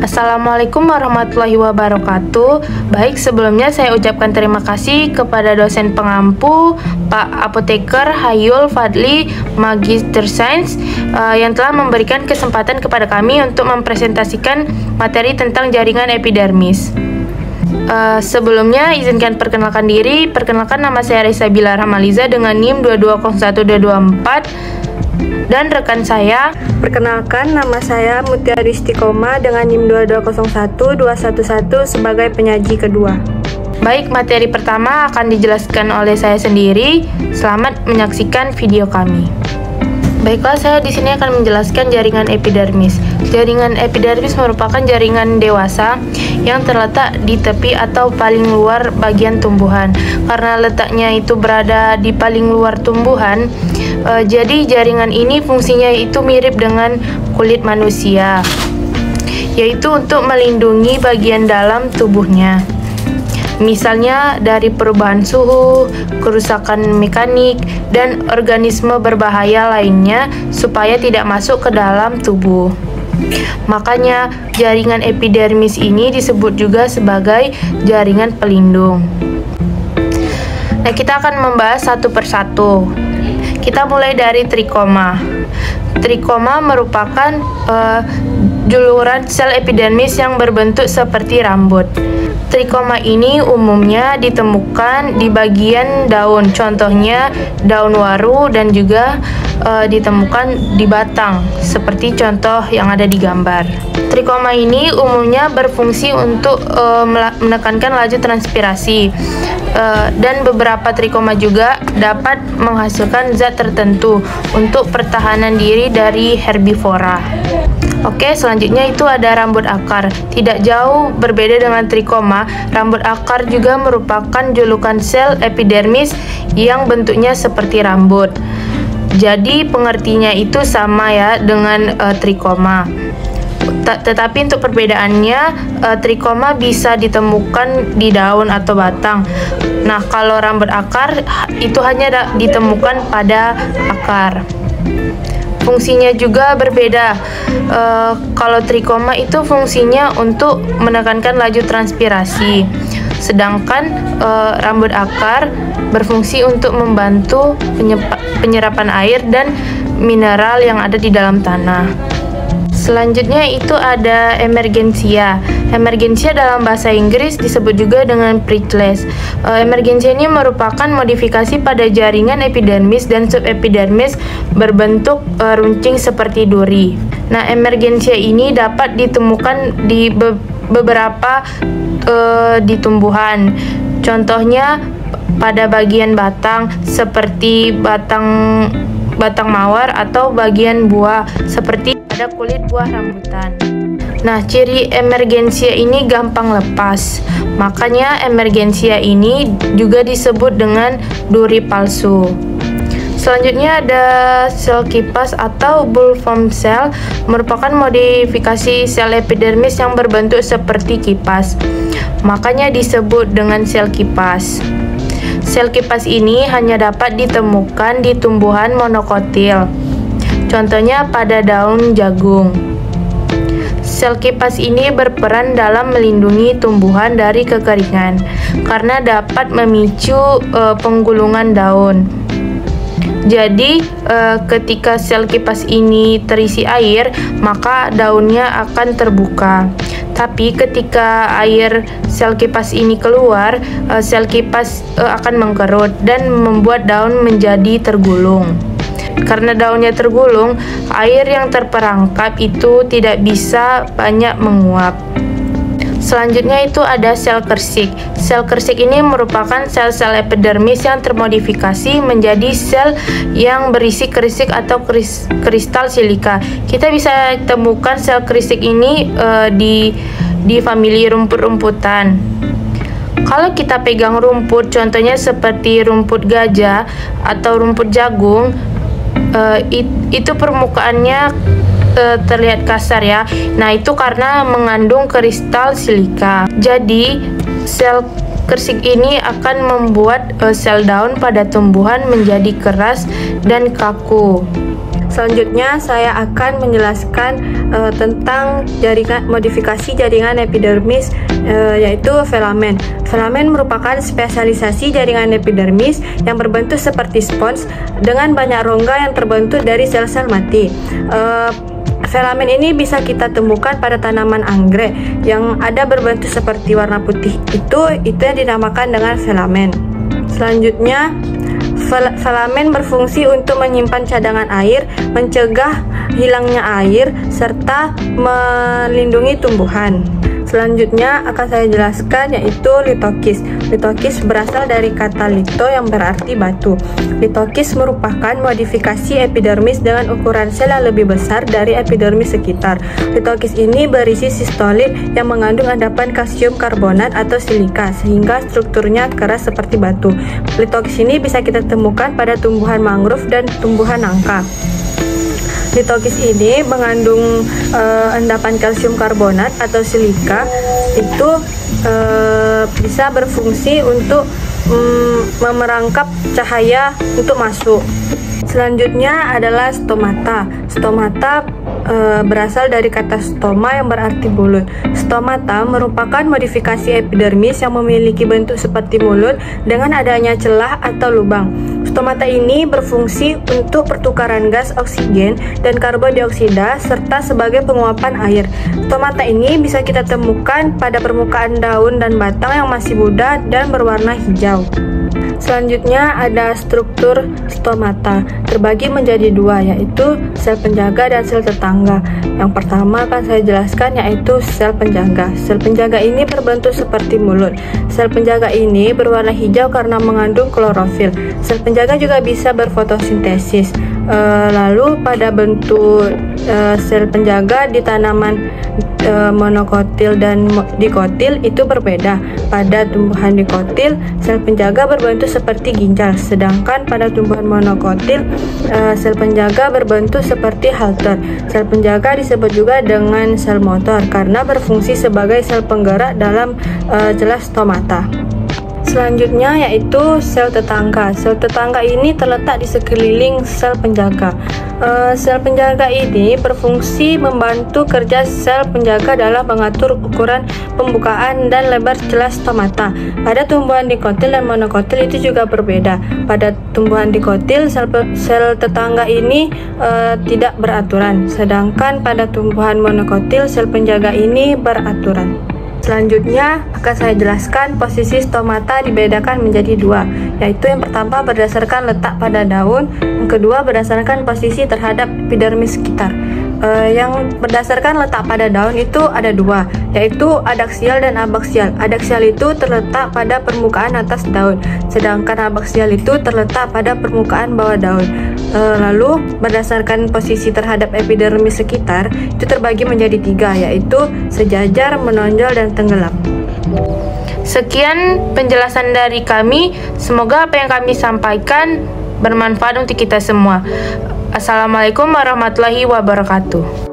Assalamualaikum warahmatullahi wabarakatuh. Baik, sebelumnya saya ucapkan terima kasih kepada dosen pengampu Pak Apoteker Hayul Fadli Magister Sains yang telah memberikan kesempatan kepada kami untuk mempresentasikan materi tentang jaringan epidermis. Sebelumnya izinkan perkenalkan diri. Perkenalkan, nama saya Reza Bila Rahmaliza dengan NIM 2212224. Dan rekan saya, perkenalkan, nama saya Mutiara Istiqomah dengan NIM 2201211 sebagai penyaji kedua. Baik, materi pertama akan dijelaskan oleh saya sendiri. Selamat menyaksikan video kami. Baiklah, saya di sini akan menjelaskan jaringan epidermis. Jaringan epidermis merupakan jaringan dewasa yang terletak di tepi atau paling luar bagian tumbuhan. Karena letaknya itu berada di paling luar tumbuhan, jadi jaringan ini fungsinya itu mirip dengan kulit manusia, yaitu untuk melindungi bagian dalam tubuhnya. Misalnya dari perubahan suhu, kerusakan mekanik, dan organisme berbahaya lainnya supaya tidak masuk ke dalam tubuh. Makanya jaringan epidermis ini disebut juga sebagai jaringan pelindung. Nah, kita akan membahas satu persatu. Kita mulai dari trikoma. Trikoma merupakan juluran sel epidermis yang berbentuk seperti rambut. Trikoma ini umumnya ditemukan di bagian daun, contohnya daun waru, dan juga ditemukan di batang, seperti contoh yang ada di gambar. Trikoma ini umumnya berfungsi untuk menekankan laju transpirasi, dan beberapa trikoma juga dapat menghasilkan zat tertentu untuk pertahanan diri dari herbivora. Oke, selanjutnya itu ada rambut akar. Tidak jauh berbeda dengan trikoma, rambut akar juga merupakan julukan sel epidermis yang bentuknya seperti rambut. Jadi pengertiannya itu sama ya dengan trikoma. Tetapi untuk perbedaannya, trikoma bisa ditemukan di daun atau batang. Nah, kalau rambut akar itu hanya ditemukan pada akar. Fungsinya juga berbeda. Kalau trikoma itu fungsinya untuk menekankan laju transpirasi, sedangkan rambut akar berfungsi untuk membantu penyerapan air dan mineral yang ada di dalam tanah. Selanjutnya itu ada emergensia. Emergensia dalam bahasa Inggris disebut juga dengan prickles. Emergensia ini merupakan modifikasi pada jaringan epidermis dan subepidermis berbentuk runcing seperti duri. Nah, emergensia ini dapat ditemukan di beberapa di tumbuhan. Contohnya pada bagian batang seperti batang mawar, atau bagian buah seperti pada kulit buah rambutan. Nah, ciri emergensia ini gampang lepas. Makanya emergensia ini juga disebut dengan duri palsu. Selanjutnya ada sel kipas atau bulbform cell, merupakan modifikasi sel epidermis yang berbentuk seperti kipas. Makanya disebut dengan sel kipas. Sel kipas ini hanya dapat ditemukan di tumbuhan monokotil. Contohnya pada daun jagung. Sel kipas ini berperan dalam melindungi tumbuhan dari kekeringan karena dapat memicu penggulungan daun. Jadi, ketika sel kipas ini terisi air, maka daunnya akan terbuka. Tapi ketika air sel kipas ini keluar, sel kipas akan mengkerut dan membuat daun menjadi tergulung. Karena daunnya tergulung, air yang terperangkap itu tidak bisa banyak menguap. Selanjutnya itu ada sel kersik. Sel kersik ini merupakan sel-sel epidermis yang termodifikasi menjadi sel yang berisi kerisik atau kristal silika. Kita bisa temukan sel kerisik ini di famili rumput-rumputan. Kalau kita pegang rumput, contohnya seperti rumput gajah atau rumput jagung, itu permukaannya terlihat kasar ya. Nah, itu karena mengandung kristal silika. Jadi sel kersik ini akan membuat sel daun pada tumbuhan menjadi keras dan kaku. Selanjutnya saya akan menjelaskan tentang modifikasi jaringan epidermis, yaitu filamen. Filamen merupakan spesialisasi jaringan epidermis yang berbentuk seperti spons dengan banyak rongga yang terbentuk dari sel-sel mati. Filamen ini bisa kita temukan pada tanaman anggrek yang ada berbentuk seperti warna putih. Itu yang dinamakan dengan filamen. Selanjutnya, filamen berfungsi untuk menyimpan cadangan air, mencegah hilangnya air, serta melindungi tumbuhan. Selanjutnya akan saya jelaskan yaitu litokis. Litokis berasal dari kata lito yang berarti batu. Litokis merupakan modifikasi epidermis dengan ukuran sel yang lebih besar dari epidermis sekitar. Litokis ini berisi sistolit yang mengandung endapan kalsium karbonat atau silika sehingga strukturnya keras seperti batu. Litokis ini bisa kita temukan pada tumbuhan mangrove dan tumbuhan nangka. Litokis ini mengandung endapan kalsium karbonat atau silika. Itu bisa berfungsi untuk memerangkap cahaya untuk masuk. Selanjutnya adalah stomata. Stomata berasal dari kata stoma yang berarti mulut. Stomata merupakan modifikasi epidermis yang memiliki bentuk seperti mulut dengan adanya celah atau lubang. Stomata ini berfungsi untuk pertukaran gas oksigen dan karbon dioksida serta sebagai penguapan air. Stomata ini bisa kita temukan pada permukaan daun dan batang yang masih muda dan berwarna hijau. Selanjutnya ada struktur stomata, terbagi menjadi dua, yaitu sel penjaga dan sel tetangga. Yang pertama akan saya jelaskan yaitu sel penjaga. Sel penjaga ini berbentuk seperti mulut. Sel penjaga ini berwarna hijau karena mengandung klorofil. Sel penjaga juga bisa berfotosintesis. Lalu pada bentuk sel penjaga di tanaman monokotil dan dikotil itu berbeda. Pada tumbuhan dikotil, sel penjaga berbentuk seperti ginjal, sedangkan pada tumbuhan monokotil, sel penjaga berbentuk seperti halter. Sel penjaga disebut juga dengan sel motor karena berfungsi sebagai sel penggerak dalam jelas stomata. Selanjutnya yaitu sel tetangga. Sel tetangga ini terletak di sekeliling sel penjaga. Sel penjaga ini berfungsi membantu kerja sel penjaga dalam mengatur ukuran pembukaan dan lebar celah stomata. Pada tumbuhan dikotil dan monokotil itu juga berbeda. Pada tumbuhan dikotil, sel tetangga ini tidak beraturan, sedangkan pada tumbuhan monokotil, sel penjaga ini beraturan. Selanjutnya akan saya jelaskan posisi stomata dibedakan menjadi dua, yaitu yang pertama berdasarkan letak pada daun, yang kedua berdasarkan posisi terhadap epidermis sekitar. Yang berdasarkan letak pada daun itu ada dua, yaitu adaksial dan abaksial. Adaksial itu terletak pada permukaan atas daun, sedangkan abaksial itu terletak pada permukaan bawah daun. Lalu berdasarkan posisi terhadap epidermis sekitar itu terbagi menjadi tiga, yaitu sejajar, menonjol, dan tenggelam. Sekian penjelasan dari kami. Semoga apa yang kami sampaikan bermanfaat untuk kita semua. Assalamualaikum warahmatullahi wabarakatuh.